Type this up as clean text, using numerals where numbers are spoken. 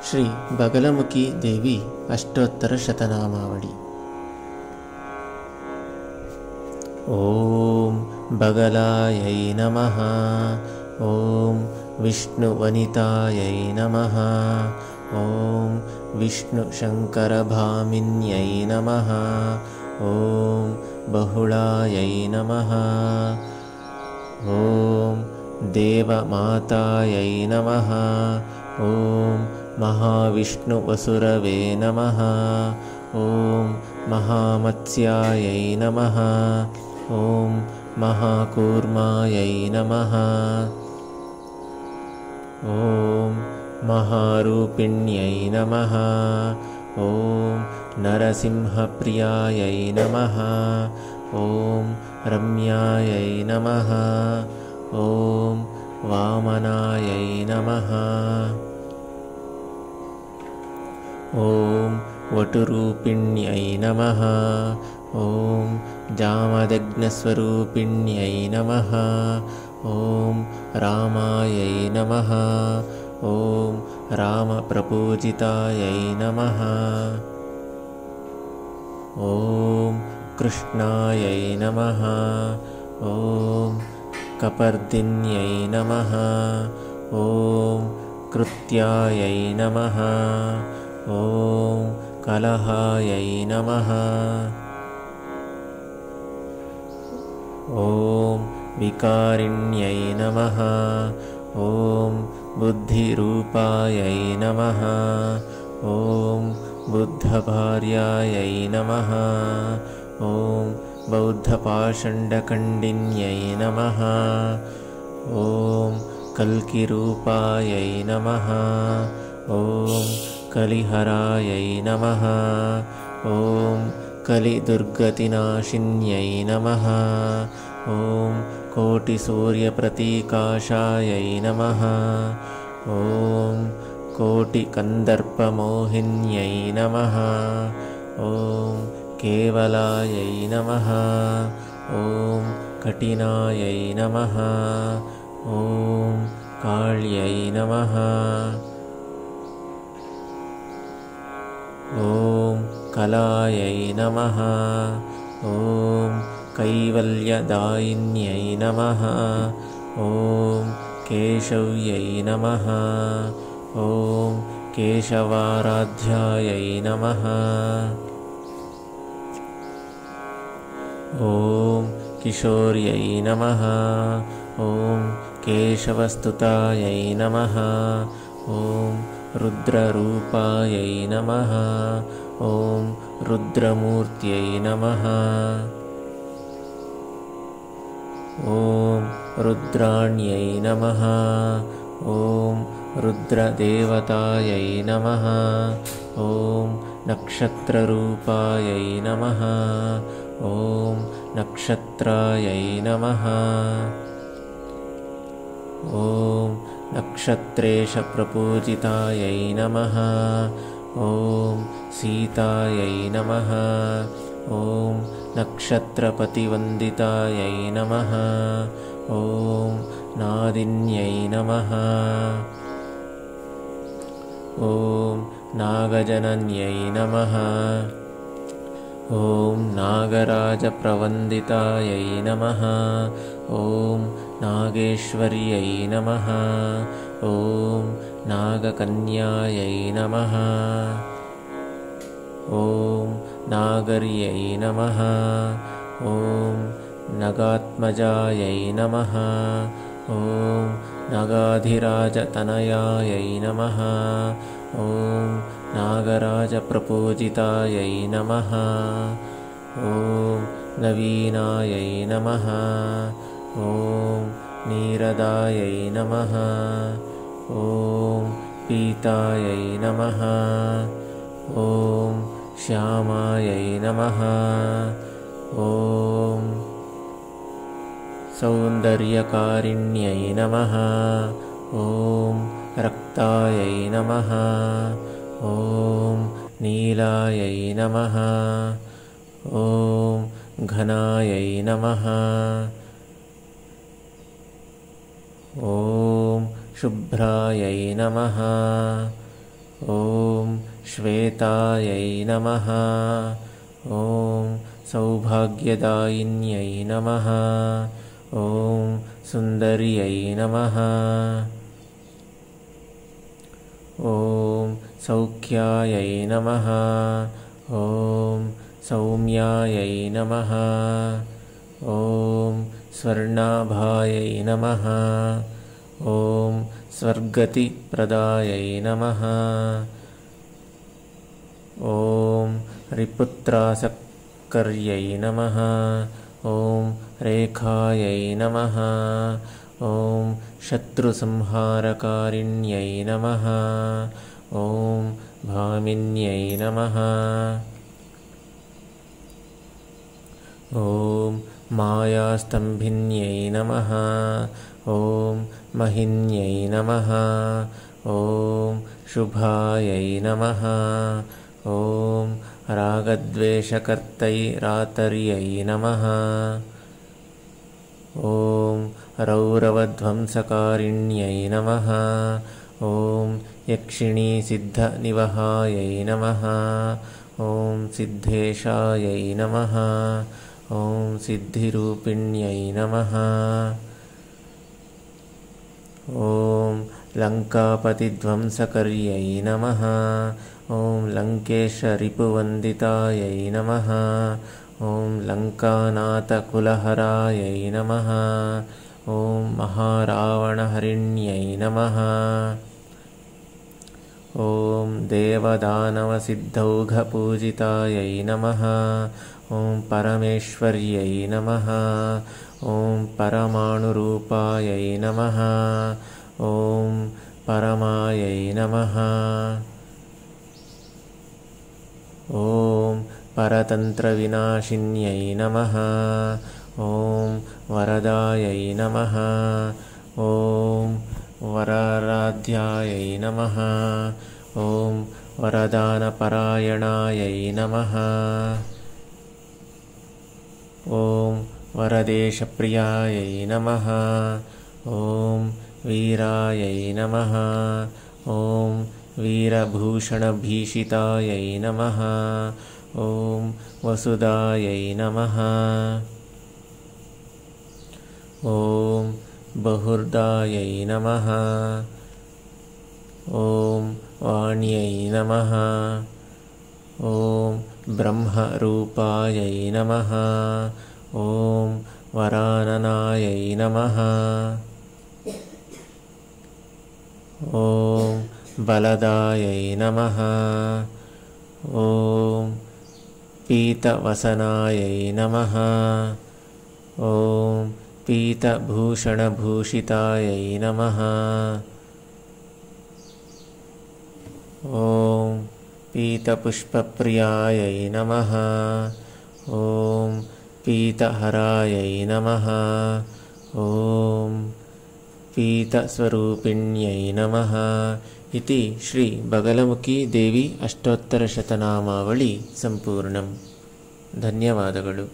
श्री बगलमुखी देवी अष्टोत्तरशतनामावली। ओम बगलायै नमः। ओम विष्णुवनितायै नमः। ओम विष्णुशंकरभामिन्यै नमः। ओम बहुलायै नमः। ओम देवमातायै नमः। ओम महाविष्णुवसुरवे नमः। ओम महामत्स्यायै नमः। ओम महाकूर्मायै नमः। ओम महारूपिण्यै नमः। ओम नरसिंहप्रियायै नमः। ओम रम्यायै नमः। ओम वामनायै नमः। ओम वटुरूपिण्यै नमः। ओम जामदग्नस्वरूपिण्यै नमः। ओम रामायै नमः। ओम रामप्रपूजितायै नमः। ओम कृष्णायै नमः। ओम कपर्दिन्यै नमः। ओम कृत्यायै नमः। ओम कलहायै नमः। ओम विकारिण्यै नमः। ओम बुद्धिरूपायै नमः। ओम बुद्धभार्यायै नमः। ओम बौद्धपाषण्डखण्डिन्यै नमः। ओम कल्किरूपायै नमः। ओम कलिहरायै नमः। ओम कलिदुर्गतिनाशिन्यै नमः। ओम कोटिसूर्यप्रतीकाशायै नमः। ओम कोटिकन्दर्पमोहिन्यै नमः। ओम केवलायै नमः। ओम कठिनायै नमः। ओम काल्यै नमः। ओम कलायै नमः। ओम कैवल्यदायिन्यै नमः। ओम केशव्यै नमः। ओम केशवाराध्यायै नमः। ओम किशोर्यै नमः। ओम केशवस्तुतायै नमः। ओम रुद्ररूपायै नमः। ओम रुद्रमूर्त्यै नमः। ओम रुद्राण्यै नमः। ओम रुद्रदेवतायै नमः। ओम नक्षत्ररूपायै नमः। ओम नक्षत्रायै नमः। ओम नक्षत्रेशप्रपूजितायै नमः। ओम सीतायै नमः। ओम नक्षत्रपतिवन्दितायै नमः। ओम नादिन्यै नमः। ओम नागजनन्यै नमः। ओम नागराजप्रवन्दितायै नमः। ओम नागेश्वर्यै नमः। ओम नागकन्यायै नमः। ओम नागर्यै नमः। ओम नगात्मजायै नमः। ओम नगाधिराजतनयायै नमः। ओम नागराजप्रपूजितायै नमः। ओम नवीनायै नमः। ओम नीरदायै नमः। ओम पीतायै नमः। ओम श्यामायै नमः। ओम सौन्दर्यकारिण्यै नमः। ओम रक्तायै नमः। ओम नीलायै नमः। ओम घनायै नमः। ओम शुभ्रायै नमः। ॐ श्वेतायै नमः। ॐ सौभाग्यदायिन्यै नमः। ॐ सुन्दर्यै नमः। ॐ सौख्यायै नमः। ॐ सौम्यायै नमः। ॐ स्वर्णाभायै नमः। ॐ स्वर्गतिप्रदायै नमः। ॐ रिपुत्रासक्कर्यै नमः। ॐ रेखायै नमः। ॐ शत्रुसंहारकारिण्यै नमः। ॐ भामिन्यै नमः। ॐ मायास्तम्भिन्यै नमः। ॐ महिन्यै नमः। ॐ शुभायै नमः। ॐ रागद्वेषकर्तैरातर्यै नमः। ॐ रौरवध्वंसकारिण्यै नमः। ॐ यक्षिणीसिद्धनिवहायै नमः। ॐ सिद्धेशायै नमः। ॐ सिद्धिरूपिण्यै नमः। ॐ लङ्कापतिध्वंसकर्यै नमः। ॐ लङ्केशरिपुवन्दितायै नमः। ॐ लङ्कानाथकुलहरायै नमः। ॐ महारावणहरिण्यै नमः। ॐ देवदानवसिद्धौघपूजितायै नमः। ॐ परमेश्वर्यै नमः। ॐ परमाणुरूपायै नमः। ॐ परमायै नमः। ॐ परतन्त्रविनाशिन्यै नमः। ॐ वरदायै नमः। ॐ वराराध्यायै नमः। ॐ वरदानपरायणायै नमः। ॐ वरदेशप्रियायै नमः। ॐ वीरायै नमः। ॐ वीरभूषणभीषितायै नमः। ॐ वसुदायै नमः। ॐ बहुर्दायै नमः। ॐ वाण्यै नमः। ॐ ब्रह्मरूपायै नमः। ॐ वराननायै नमः। ॐ बलदायै नमः। ॐ पीतवसनायै नमः। ॐ पीतभूषणभूषितायै नमः। ॐ पीतपुष्पप्रियायै नमः। ॐ पीतहरायै नमः। ॐ पीतस्वरूपिण्यै नमः इति श्री बगलमुखी देवी अष्टोत्तरशतनामावळि सम्पूर्णम्। ಧನ್ಯವಾದಗಳು।